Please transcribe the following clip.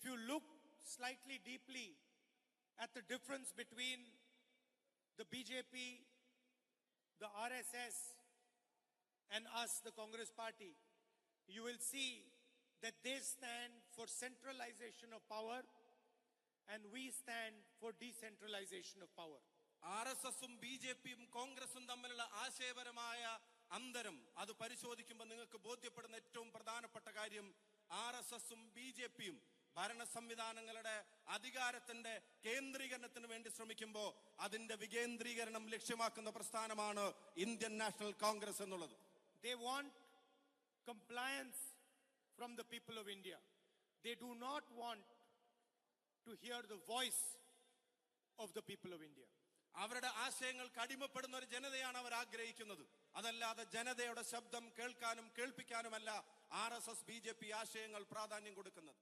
if you look slightly deeply at the difference between the BJP, the RSS, and us, the Congress Party, you will see that they stand for centralization of power and we stand for decentralization of power. RSSും ബിജെപിയും കോൺഗ്രസും തമ്മിലുള്ള ആശയപരമായ അന്തരം അത് പരിശോധിക്കുമ്പോൾ നിങ്ങൾക്ക് ബോധ്യപ്പെടുന്ന ഏറ്റവും പ്രധാനപ്പെട്ട കാര്യം RSSും ബിജെപിയും ഭരണ സംവിധാനങ്ങളുടെ അധികാരത്തിന്റെ കേന്ദ്രീകരണത്തിന് വേണ്ടി ശ്രമിക്കുമ്പോൾ അതിന്റെ വികേന്ദ്രീകരണം ലക്ഷ്യമാക്കുന്ന പ്രസ്ഥാനമാണ് ഇന്ത്യൻ നാഷണൽ കോൺഗ്രസ് എന്നുള്ളത്. They want compliance from the people of India. They do not want to hear the voice of the people of India. അവരുടെ ആശയങ്ങൾക്ക് അടിമപ്പെടുന്ന ഒരു ജനതയാണ് അവർ ആഗ്രഹിക്കുന്നത്. അതല്ലാതെ ജനതയുടെ ശബ്ദം കേൾക്കാനും കേൾപ്പിക്കാനുമല്ല RSS BJP ആശയങ്ങൾ പ്രാധാന്യം കൊടുക്കുന്നത്.